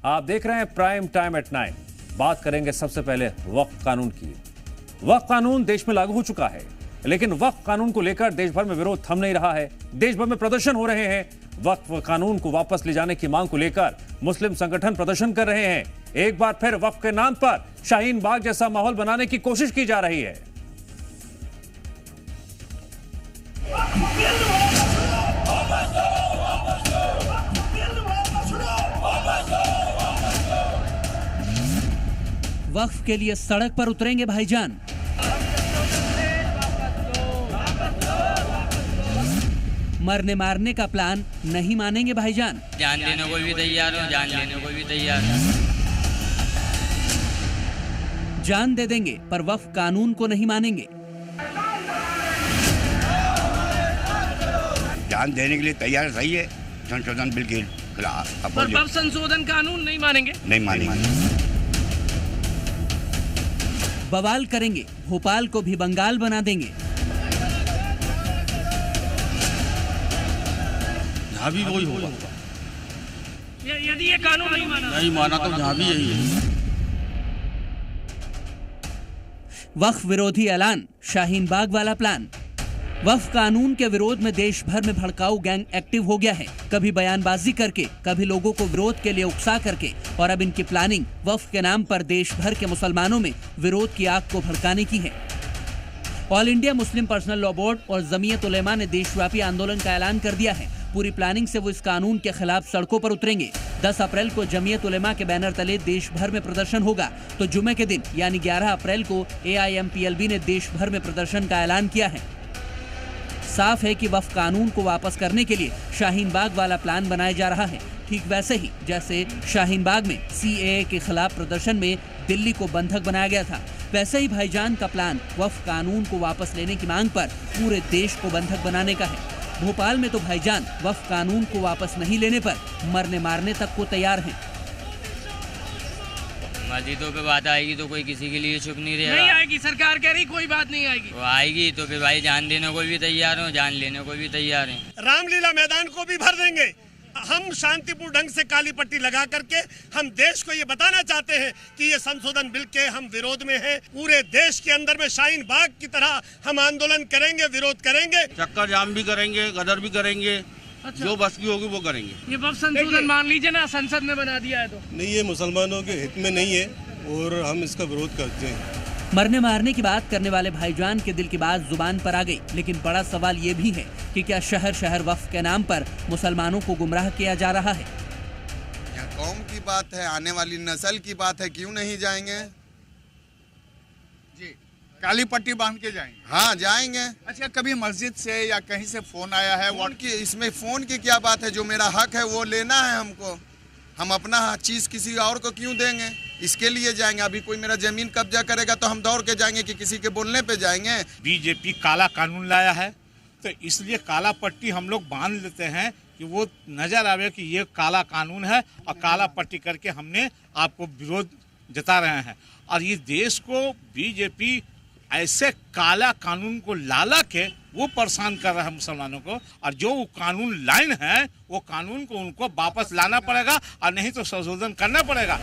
आप देख रहे हैं प्राइम टाइम एट 9। बात करेंगे सबसे पहले वक्फ कानून की। वक्फ कानून देश में लागू हो चुका है, लेकिन वक्फ कानून को लेकर देश भर में विरोध थम नहीं रहा है। देश भर में प्रदर्शन हो रहे हैं। वक्फ कानून को वापस ले जाने की मांग को लेकर मुस्लिम संगठन प्रदर्शन कर रहे हैं। एक बार फिर वक्फ के नाम पर शाहीन बाग जैसा माहौल बनाने की कोशिश की जा रही है। वक्फ के लिए सड़क पर उतरेंगे भाईजान। मरने मारने का प्लान नहीं मानेंगे भाईजान। जान लेने को भी तैयार हो, जान लेने को भी तैयार हो। जान दे देंगे पर वक्फ कानून को नहीं मानेंगे। जान देने के लिए तैयार सही है, संशोधन बिल के खिलाफ। पर वक्फ संशोधन कानून नहीं मानेंगे, नहीं मानेंगे। बवाल करेंगे, भोपाल को भी बंगाल बना देंगे। यहाँ भी वही होगा। यदि ये कानून नहीं माना तो यहाँ भी यही है। वक्फ विरोधी ऐलान, शाहीन बाग वाला प्लान। वक्फ कानून के विरोध में देश भर में भड़काऊ गैंग एक्टिव हो गया है। कभी बयानबाजी करके, कभी लोगों को विरोध के लिए उकसा करके, और अब इनकी प्लानिंग वक्फ के नाम पर देश भर के मुसलमानों में विरोध की आग को भड़काने की है। All India Muslim personal law board और जमीयत उलेमा ने देशव्यापी आंदोलन का ऐलान कर दिया है। पूरी प्लानिंग से वो इस कानून के खिलाफ सड़कों पर उतरेंगे। 10 अप्रैल को जमीयत उलेमा के बैनर तले देश भर में प्रदर्शन होगा, तो जुमे के दिन यानी 11 अप्रैल को AIMPLB ने देश भर में प्रदर्शन का ऐलान किया है। साफ है कि वक्फ कानून को वापस करने के लिए शाहीन बाग वाला प्लान बनाया जा रहा है। ठीक वैसे ही जैसे शाहीन बाग में CAA के खिलाफ प्रदर्शन में दिल्ली को बंधक बनाया गया था, वैसे ही भाईजान का प्लान वक्फ कानून को वापस लेने की मांग पर पूरे देश को बंधक बनाने का है। भोपाल में तो भाईजान वक्फ कानून को वापस नहीं लेने पर मरने मारने तक को तैयार हैं। मस्जिदों पे बात आएगी तो कोई किसी के लिए चुप नहीं रहेगा। नहीं आएगी, सरकार कह रही कोई बात नहीं आएगी। वो आएगी तो फिर भाई जान देने को भी तैयार हो, जान लेने को भी तैयार हैं। रामलीला मैदान को भी भर देंगे। हम शांतिपूर्ण ढंग से काली पट्टी लगा करके हम देश को ये बताना चाहते हैं कि ये संशोधन बिल के हम विरोध में हैं। पूरे देश के अंदर में शाहीन बाग की तरह हम आंदोलन करेंगे, विरोध करेंगे, चक्कर जाम भी करेंगे, गदर भी करेंगे। अच्छा। जो बस की होगी वो करेंगे। ये वक्फ संशोधन मान लीजिए ना, संसद में बना दिया है तो नहीं, ये मुसलमानों के हित में नहीं है और हम इसका विरोध करते हैं। मरने मारने की बात करने वाले भाईजान के दिल की बात जुबान पर आ गई, लेकिन बड़ा सवाल ये भी है कि क्या शहर शहर वक्फ के नाम पर मुसलमानों को गुमराह किया जा रहा है। यहाँ कौम की बात है, आने वाली नस्ल की बात है, क्यों नहीं जाएंगे जी? काली पट्टी बांध के जाएंगे? हाँ जाएंगे। अच्छा, कभी मस्जिद से या कहीं से फोन आया है? इसमें फोन की क्या बात है? जो मेरा हक है वो लेना है हमको। हम अपना चीज किसी और को क्यों देंगे? इसके लिए जाएंगे। अभी कोई मेरा जमीन कब्जा करेगा तो हम दौड़ के जाएंगे कि किसी के बोलने पे जाएंगे? बीजेपी काला कानून लाया है तो इसलिए काला पट्टी हम लोग बांध लेते हैं कि वो नजर आवे कि ये काला कानून है, और काला पट्टी करके हमने आपको विरोध जता रहे हैं। और ये देश को बीजेपी ऐसे काला कानून को लाला के वो परेशान कर रहा है मुसलमानों को, और जो वो कानून लाइन है वो कानून को उनको वापस लाना पड़ेगा, और नहीं तो संशोधन करना पड़ेगा।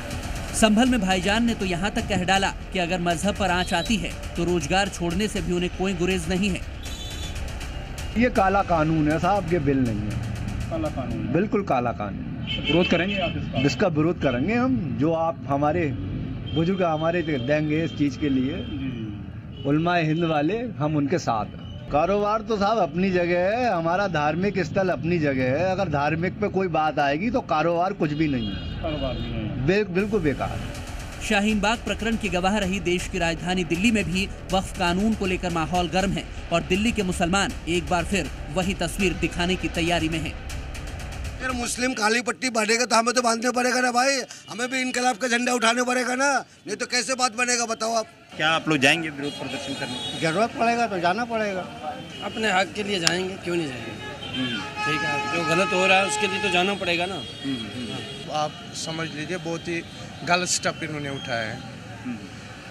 संभल में भाईजान ने तो यहाँ तक कह डाला कि अगर मजहब पर आंच आती है तो रोजगार छोड़ने से भी उन्हें कोई गुरेज नहीं है। ये काला कानून है साहब, ये बिल नहीं है। काला कानून, बिल्कुल काला कानून। विरोध करेंगे आप इसका विरोध करेंगे हम। जो आप हमारे बुजुर्ग हमारे देंगे इस चीज के लिए, उलमाए हिंद वाले, हम उनके साथ। कारोबार तो साहब अपनी जगह है, हमारा धार्मिक स्थल अपनी जगह है। अगर धार्मिक पे कोई बात आएगी तो कारोबार कुछ भी नहीं है, कारोबार भी नहीं है, बिल्कुल बेकार। शाहीन बाग प्रकरण की गवाह रही देश की राजधानी दिल्ली में भी वक्फ कानून को लेकर माहौल गर्म है, और दिल्ली के मुसलमान एक बार फिर वही तस्वीर दिखाने की तैयारी में हैं। अगर मुस्लिम काली पट्टी बांधेगा तो हमें तो बांधने पड़ेगा ना भाई, हमें भी इनकलाब का झंडा उठाने पड़ेगा ना, नहीं तो कैसे बात बनेगा बताओ आप। क्या आप लोग जाएंगे विरोध प्रदर्शन करने? जरूरत पड़ेगा तो जाना पड़ेगा। अपने हक के लिए जाएंगे, क्यों नहीं जाएंगे? ठीक है, जो गलत हो रहा है उसके लिए तो जाना पड़ेगा ना। आप समझ लीजिए बहुत ही गलत स्टेप इन्होंने उठाया है,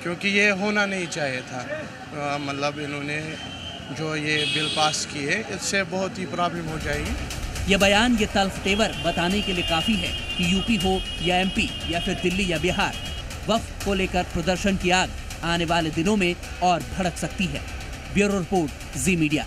क्योंकि ये होना नहीं चाहिए था। मतलब इन्होंने जो ये बिल पास किए इससे बहुत ही प्रॉब्लम हो जाएगी। ये बयान, ये तल्ख तेवर बताने के लिए काफी है कि यूपी हो या एमपी या फिर दिल्ली या बिहार, वक्फ को लेकर प्रदर्शन की आग आने वाले दिनों में और भड़क सकती है। ब्यूरो रिपोर्ट, जी मीडिया।